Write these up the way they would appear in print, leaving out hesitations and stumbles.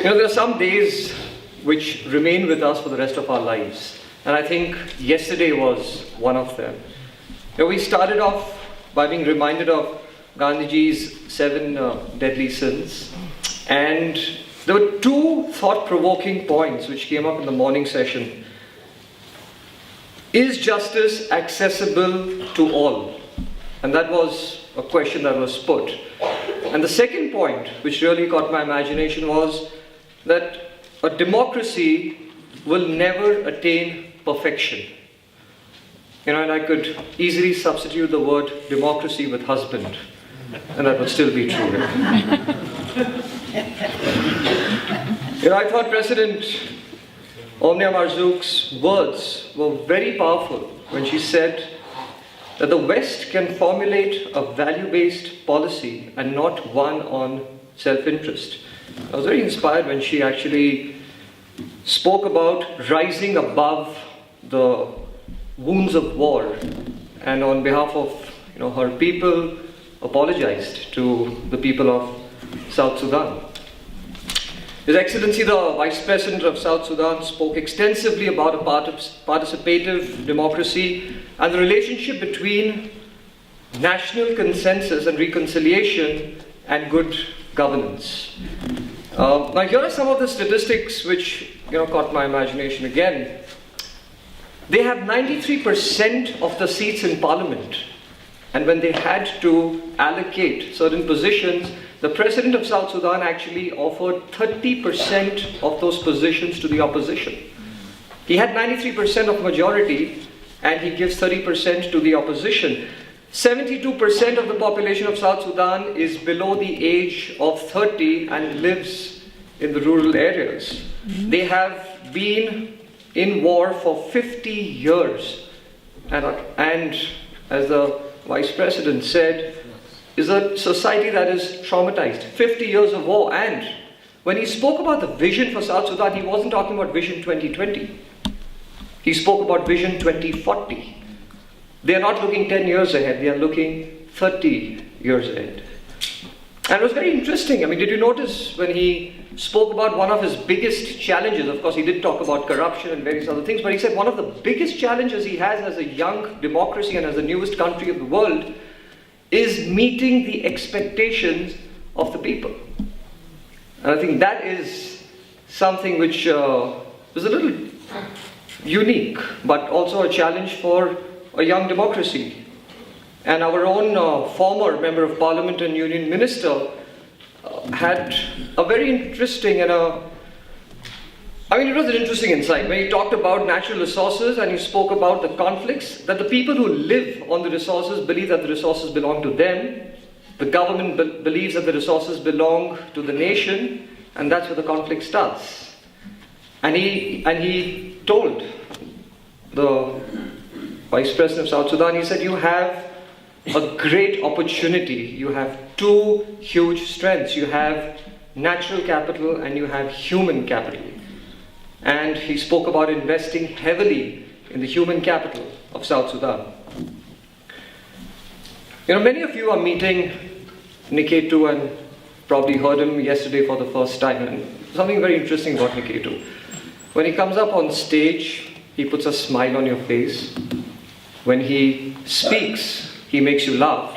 There are some days which remain with us for the rest of our lives. And I think yesterday was one of them. We started off by being reminded of Gandhiji's 7 deadly sins. And there were 2 thought-provoking points which came up in the morning session. Is justice accessible to all? And that was a question that was put. And the second point, which really caught my imagination, was that a democracy will never attain perfection. And I could easily substitute the word democracy with husband, and that would still be true. I thought President Omnia Marzouk's words were very powerful when she said that the West can formulate a value-based policy and not one on self-interest. I was very inspired when she actually spoke about rising above the wounds of war, and on behalf of her people apologized to the people of South Sudan. His Excellency the Vice President of South Sudan spoke extensively about a participative democracy and the relationship between national consensus and reconciliation and good governance. Now here are some of the statistics which caught my imagination again. They have 93% of the seats in Parliament, and when they had to allocate certain positions, the President of South Sudan actually offered 30% of those positions to the opposition. He had 93% of majority, and he gives 30% to the opposition. 72% of the population of South Sudan is below the age of 30 and lives in the rural areas. They have been in war for 50 years. And as the Vice President said, is a society that is traumatized. 50 years of war. And when he spoke about the vision for South Sudan, he wasn't talking about Vision 2020. He spoke about Vision 2040. They are not looking 10 years ahead, they are looking 30 years ahead. And it was very interesting. Did you notice when he spoke about one of his biggest challenges? Of course, he did talk about corruption and various other things, but he said one of the biggest challenges he has as a young democracy and as the newest country of the world is meeting the expectations of the people. And I think that is something which is a little unique, but also a challenge for a young democracy. And our own former Member of Parliament and Union Minister had a very interesting and it was an interesting insight when he talked about natural resources and he spoke about the conflicts, that the people who live on the resources believe that the resources belong to them, the government believes that the resources belong to the nation, and that's where the conflict starts. And he told the Vice President of South Sudan, he said, you have a great opportunity. You have 2 huge strengths. You have natural capital and you have human capital. And he spoke about investing heavily in the human capital of South Sudan. Many of you are meeting Niketu and probably heard him yesterday for the first time. And something very interesting about Niketu. When he comes up on stage, he puts a smile on your face. When he speaks, he makes you laugh.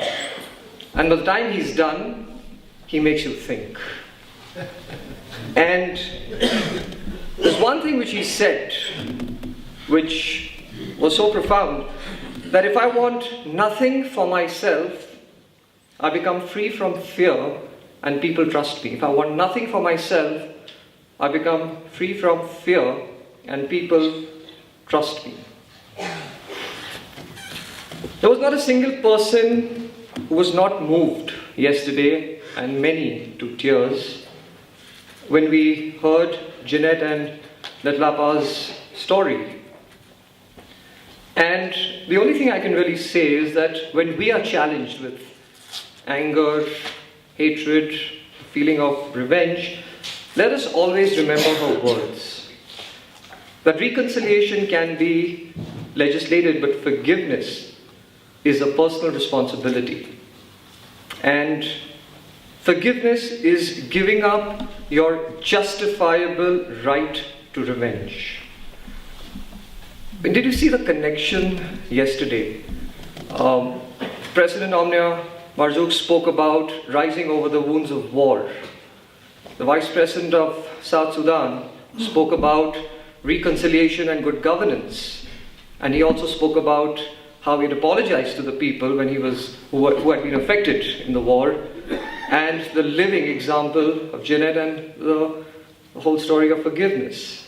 And by the time he's done, he makes you think. And there's one thing which he said, which was so profound, that if I want nothing for myself, I become free from fear and people trust me. If I want nothing for myself, I become free from fear and people trust me. There was not a single person who was not moved yesterday, and many to tears, when we heard Jeanette and Letlapa's story. And the only thing I can really say is that when we are challenged with anger, hatred, feeling of revenge, let us always remember her words. That reconciliation can be legislated, but forgiveness is a personal responsibility. And forgiveness is giving up your justifiable right to revenge. But did you see the connection yesterday? President Omnia Marzouk spoke about rising over the wounds of war. The Vice President of South Sudan spoke about reconciliation and good governance. And he also spoke about how he'd apologized to the people when who had been affected in the war, and the living example of Jeanette and the whole story of forgiveness.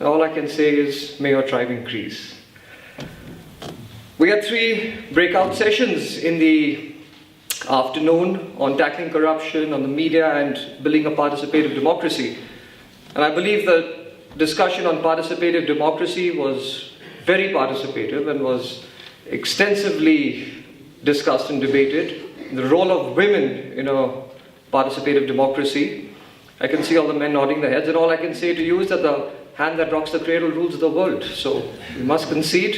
And all I can say is, may your tribe increase. We had 3 breakout sessions in the afternoon on tackling corruption, on the media, and building a participative democracy. And I believe the discussion on participative democracy was very participative and was extensively discussed and debated. The role of women in a participative democracy. I can see all the men nodding their heads, and all I can say to you is that the hand that rocks the cradle rules the world. So we must concede.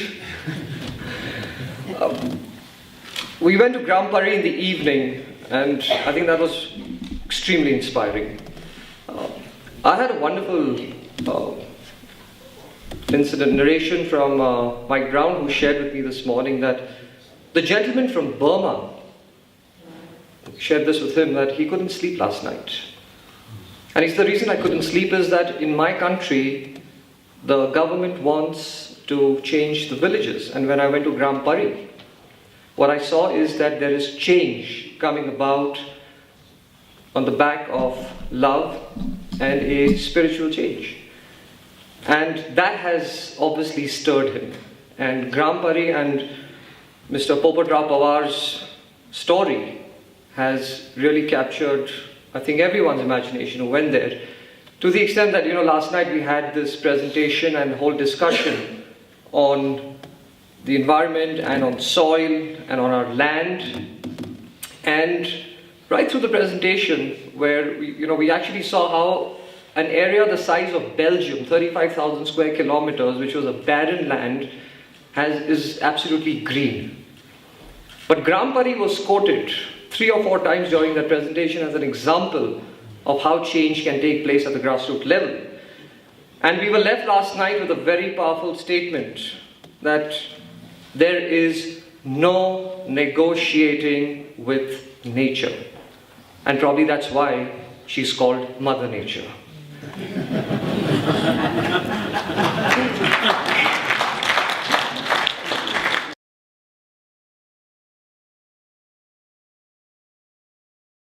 We went to Grand Paris in the evening, and I think that was extremely inspiring. I had a wonderful narration from Mike Brown, who shared with me this morning that the gentleman from Burma shared this with him, that he couldn't sleep last night. And he said, the reason I couldn't sleep is that in my country, the government wants to change the villages. And when I went to Grand Paris, what I saw is that there is change coming about on the back of love and a spiritual change. And that has obviously stirred him. And Grand Paris and Mr. Popat Pawar's story has really captured, I think, everyone's imagination who went there. To the extent that, last night we had this presentation and whole discussion on the environment and on soil and on our land. And right through the presentation, where we actually saw how an area the size of Belgium, 35,000 square kilometers, which was a barren land, is absolutely green. But Grand Paris was quoted 3 or 4 times during that presentation as an example of how change can take place at the grassroots level. And we were left last night with a very powerful statement that there is no negotiating with nature. And probably that's why she's called Mother Nature.